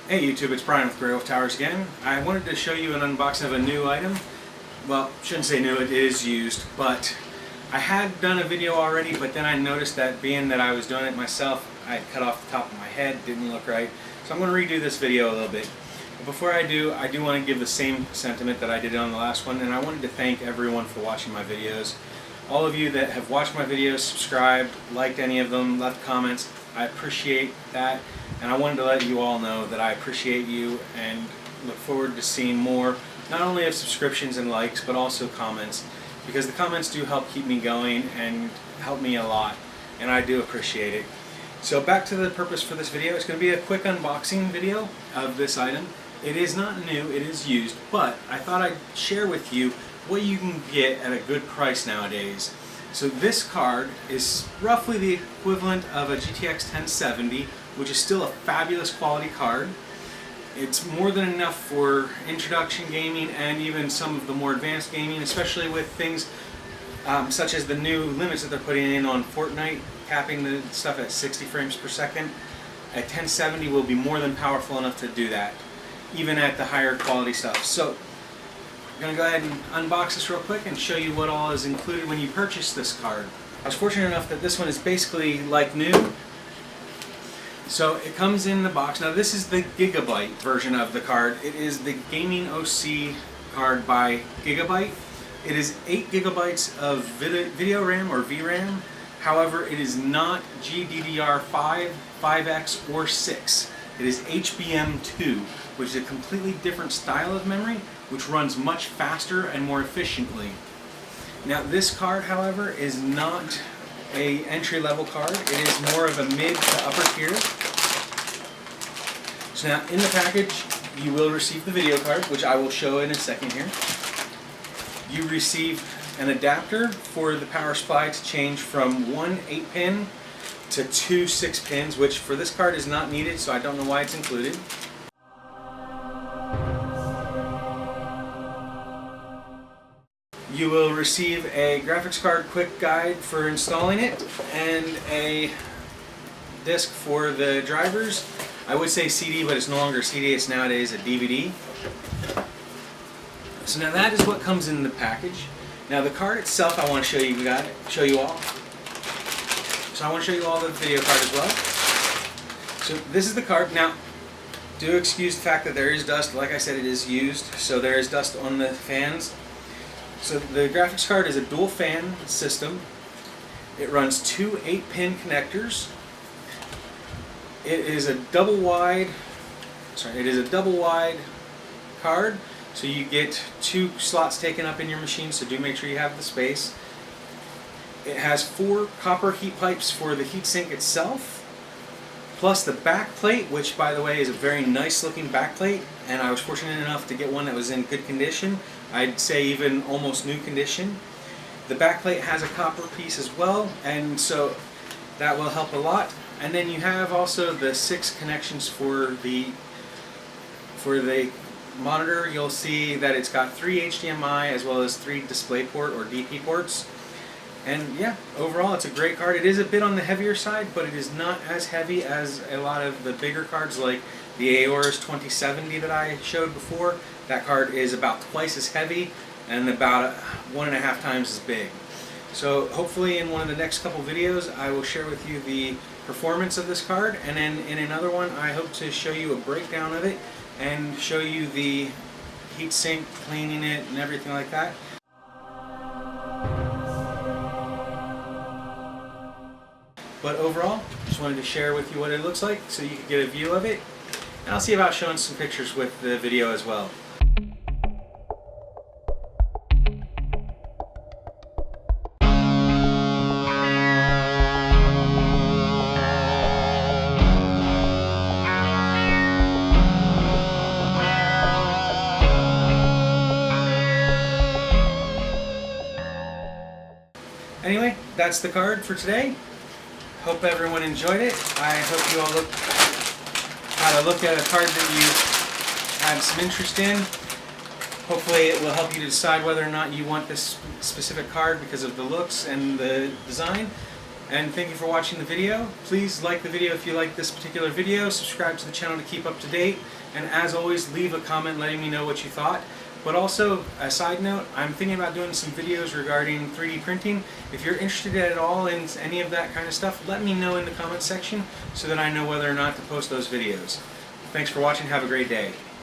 Hey YouTube, it's Brian with GreyWolf Towers again. I wanted to show you an unboxing of a new item. Well, shouldn't say new, it is used, but I had done a video already, but then I noticed that being that I was doing it myself, I had cut off the top of my head, didn't look right. So I'm going to redo this video a little bit. But before I do want to give the same sentiment that I did on the last one, and I wanted to thank everyone for watching my videos. All of you that have watched my videos, subscribed, liked any of them, left comments, I appreciate that. And I wanted to let you all know that I appreciate you and look forward to seeing more, not only of subscriptions and likes, but also comments, because the comments do help keep me going and help me a lot, and I do appreciate it. So back to the purpose for this video. It's going to be a quick unboxing video of this item. It is not new, it is used, but I thought I'd share with you what you can get at a good price nowadays. So this card is roughly the equivalent of a GTX 1070, which is still a fabulous quality card. It's more than enough for introduction gaming and even some of the more advanced gaming, especially with things such as the new limits that they're putting in on Fortnite, capping the stuff at 60 frames per second. A 1070 will be more than powerful enough to do that, even at the higher quality stuff. So I'm going to go ahead and unbox this real quick and show you what all is included when you purchase this card. I was fortunate enough that this one is basically like new. So it comes in the box. Now this is the Gigabyte version of the card. It is the Gaming OC card by Gigabyte. It is 8 gigabytes of video RAM or VRAM. However, it is not GDDR5, 5X, or 6. It is HBM2, which is a completely different style of memory, which runs much faster and more efficiently. Now this card, however, is not a entry-level card. It is more of a mid to upper tier. So now in the package you will receive the video card, which I will show in a second here. You receive an adapter for the power supply to change from one 8-pin to two 6-pins, which for this card is not needed, so I don't know why it's included. You will receive a graphics card quick guide for installing it and a disc for the drivers. I would say CD, but it's no longer CD, it's nowadays a DVD. So now that is what comes in the package. Now the card itself I want to show you all. So I want to show you all the video card as well. So this is the card. Now do excuse the fact that there is dust. Like I said, it is used, so there is dust on the fans. So the graphics card is a dual fan system. It runs two 8-pin connectors. It is a double wide card, so you get two slots taken up in your machine, so do make sure you have the space. It has 4 copper heat pipes for the heatsink itself, plus the back plate, which by the way is a very nice looking back plate, and I was fortunate enough to get one that was in good condition. I'd say even almost new condition. The back plate has a copper piece as well, and so that will help a lot. And then you have also the 6 connections for the monitor. You'll see that it's got 3 HDMI as well as 3 DisplayPort or DP ports. And yeah, overall it's a great card. It is a bit on the heavier side, but it is not as heavy as a lot of the bigger cards like the Aorus 2070 that I showed before. That card is about twice as heavy and about 1.5 times as big. So hopefully in one of the next couple videos I will share with you the performance of this card, and then in another one I hope to show you a breakdown of it and show you the heatsink, cleaning it and everything like that. But overall, just wanted to share with you what it looks like so you can get a view of it. And I'll see about showing some pictures with the video as well. Anyway, that's the card for today. Hope everyone enjoyed it. I hope you all had a look at a card that you had some interest in. Hopefully it will help you to decide whether or not you want this specific card because of the looks and the design. And thank you for watching the video. Please like the video if you like this particular video, subscribe to the channel to keep up to date, and as always, leave a comment letting me know what you thought. But also, a side note, I'm thinking about doing some videos regarding 3D printing. If you're interested at all in any of that kind of stuff, let me know in the comment section so that I know whether or not to post those videos. Thanks for watching. Have a great day.